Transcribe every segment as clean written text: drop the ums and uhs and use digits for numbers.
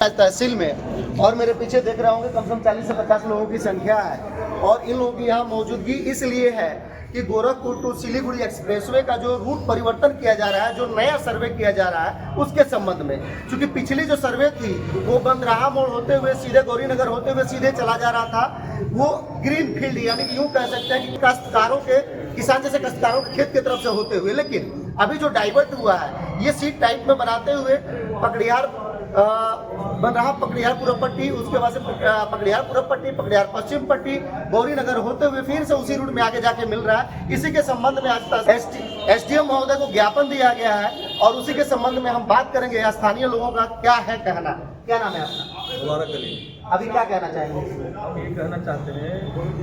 तहसील में, और मेरे पीछे देख रहे होंगे कम से कम 40 से 50 लोगों की संख्या है। और इन लोगों की यहाँ मौजूदगी इसलिए है कि गोरखपुर टू सिलीगुड़ी एक्सप्रेसवे का जो रूट परिवर्तन किया जा रहा है, जो नया सर्वे किया जा रहा है, उसके संबंध में। क्योंकि पिछली जो सर्वे थी वो बंदराहा मोड़ होते हुए सीधे गौरीनगर होते हुए सीधे चला जा रहा था। वो ग्रीन फील्ड यानी कि यूँ कह सकते हैं कि काश्तकारों के, किसान जैसे काश्तकारों के खेत की तरफ से होते हुए, लेकिन अभी जो डाइवर्ट हुआ है ये सीट टाइप में बनाते हुए पकड़ियार बन रहा, पकड़ियार पूर्व पट्टी, उसके बाद से पकड़ियार पूर्व पट्टी, पकड़ियार पश्चिम पट्टी, गौरीनगर होते हुए फिर से उसी रूट में आगे जाके मिल रहा है। इसी के संबंध में आज तक एसडीएम महोदय को ज्ञापन दिया गया है और उसी के संबंध में हम बात करेंगे। स्थानीय लोगों का क्या है कहना। क्या नाम है आपका? मुबारक अली। अभी क्या कहना चाहेंगे? हम ये कहना चाहते हैं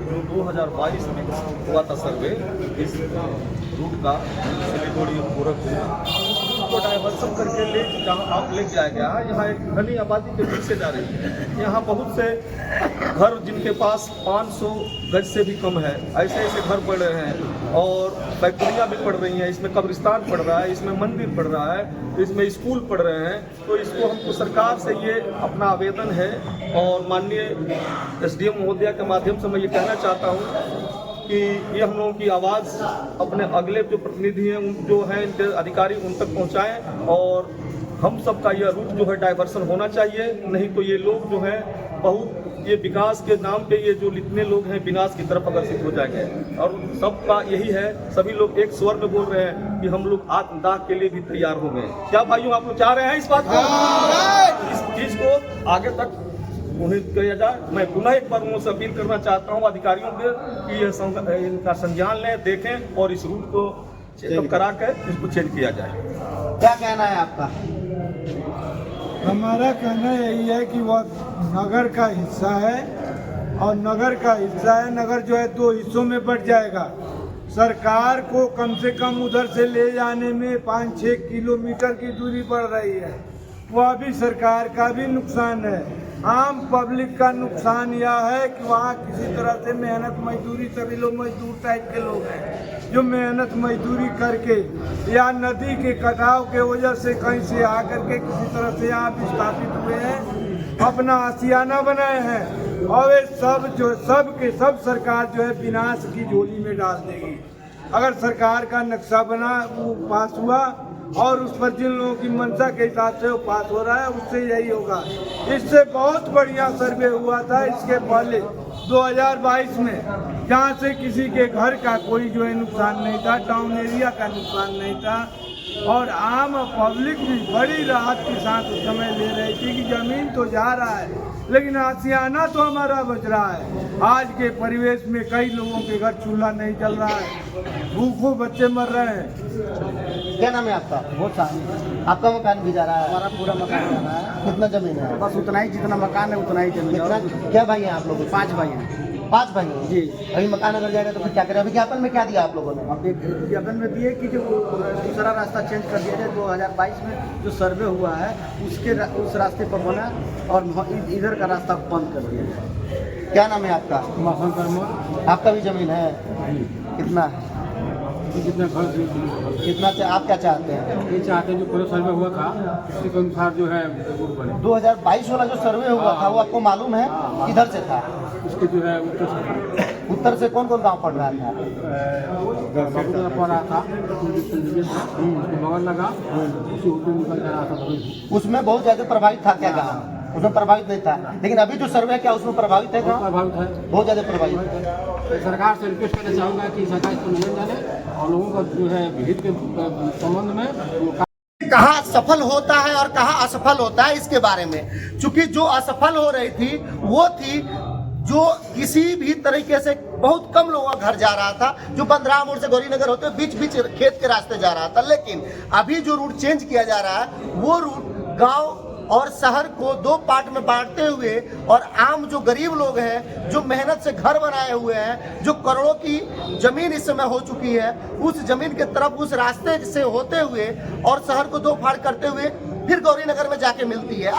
जो 2022 में हुआ था सर्वे इस रूट का सिलीगुड़ी गोरखपुर को डाइवर्सन करके ले जाया गया है। यहाँ एक घनी आबादी के बीच से जा रही है। यहाँ बहुत से घर जिनके पास 500 गज से भी कम है, ऐसे ऐसे घर पड़ रहे हैं और फैक्ट्रियाँ भी पड़ रही हैं। इसमें कब्रिस्तान पड़ रहा है, इसमें मंदिर पड़ रहा है, इसमें स्कूल पढ़ रहे हैं। तो इसको हमको सरकार से ये अपना आवेदन है और माननीय एसडीएम महोदया के माध्यम से मैं ये कहना चाहता हूँ कि ये हम लोगों की आवाज़ अपने अगले जो प्रतिनिधि हैं, उन जो हैं अधिकारी, उन तक पहुँचाएँ और हम सब का यह रूट जो है डाइवर्सन होना चाहिए। नहीं तो ये लोग जो हैं बहुत ये विकास के नाम पे ये जो जितने लोग हैं विनाश की तरफ अग्रसित हो जाएंगे। और सबका यही है, सभी लोग एक स्वर में बोल रहे हैं कि हम लोग आत्मदाह के लिए भी तैयार हो गए। क्या भाइयों आप लोग चाह रहे हैं इस बात को, इस चीज़ को आगे तक उन्हें किया जाए? मैं पुनः एक बार उनसे अपील करना चाहता हूँ अधिकारियों के कि ये इनका संज्ञान लें, देखें और इस रूट को चेकअप करा कर इसको चेंज किया जाए। क्या कहना है आपका? हमारा कहना यही है कि वह नगर का हिस्सा है और नगर का हिस्सा है। नगर जो है 2 हिस्सों में बंट जाएगा। सरकार को कम से कम उधर से ले जाने में 5-6 किलोमीटर की दूरी पड़ रही है। वह भी सरकार का भी नुकसान है। आम पब्लिक का नुकसान यह है कि वहाँ किसी तरह से मेहनत मजदूरी, सभी लोग मजदूर टाइप के लोग हैं जो मेहनत मजदूरी करके या नदी के कटाव के वजह से कहीं से आकर के किसी तरह से यहाँ विस्थापित हुए हैं, अपना आशियाना बनाए हैं और वे सब सरकार जो है विनाश की झोली में डाल देगी। अगर सरकार का नक्शा बना वो पास हुआ और उस पर जिन लोगों की मंशा के हिसाब से वो पास हो रहा है, उससे यही होगा। इससे बहुत बढ़िया सर्वे हुआ था इसके पहले 2022 में, जहाँ से किसी के घर का कोई जो है नुकसान नहीं था, टाउन एरिया का नुकसान नहीं था और आम पब्लिक भी बड़ी राहत के साथ उस समय ले रही थी कि जमीन तो जा रहा है लेकिन आशियाना तो हमारा बच रहा है। आज के परिवेश में कई लोगों के घर चूल्हा नहीं चल रहा है, भूखों बच्चे मर रहे हैं। क्या नाम है आपका? बहुत सारी। आपका मकान भी जा रहा है? हमारा पूरा मकान जा रहा है। कितना जमीन है? बस उतना ही, जितना मकान है उतना ही जमीन। कितना? क्या भाई हैं आप लोग? 5 भाई हैं। 5 भाई हैं जी। अभी मकान अगर जाएगा तो फिर क्या करें? अभी ज्ञापन में क्या दिया आप लोगों ने? अब ज्ञापन में दिए कि जो दूसरा रास्ता चेंज कर दिया जाए। 2022 में जो सर्वे हुआ है उस रास्ते पर बना और इधर का रास्ता बंद कर दिया जाए। क्या नाम है आपका? मौसम कर्म। आपका भी जमीन है? कितना है? जितना घर कितना आप क्या चाहते हैं? ये चाहते हैं जो पूरा सर्वे हुआ था उसके अनुसार जो है 2022 वाला जो सर्वे हुआ था वो आपको मालूम है किधर से था? उसके जो है उत्तर से कौन कौन गांव पड़ रहा था? पड़ रहा था, बगल लगा, उसी निकल जा रहा था। उसमें बहुत ज्यादा प्रभावित था क्या गाँव? उसमें प्रभावित नहीं था, लेकिन अभी जो सर्वे क्या उसमें प्रभावित है? प्रभावित है, बहुत ज्यादा प्रभावित है। तो सरकार से रिक्वेस्ट करना चाहूँगा कि सरकार इसको नजर डाले और लोगों का जो है हित के संबंध में कहाँ सफल होता है और कहाँ असफल होता है इसके बारे में। चूंकि जो असफल हो रही थी वो थी जो किसी भी तरीके से बहुत कम लोगों का घर जा रहा था, जो बंदराहा मोड़ से गौरीनगर होते बीच बीच खेत के रास्ते जा रहा था। लेकिन अभी जो रूट चेंज किया जा रहा है वो रूट गांव और शहर को 2 पार्ट में बांटते हुए और आम जो गरीब लोग हैं, जो मेहनत से घर बनाए हुए हैं, जो करोड़ों की जमीन इस समय हो चुकी है, उस जमीन के तरफ उस रास्ते से होते हुए और शहर को 2 फाड़ करते हुए फिर गौरीनगर में जाके मिलती है।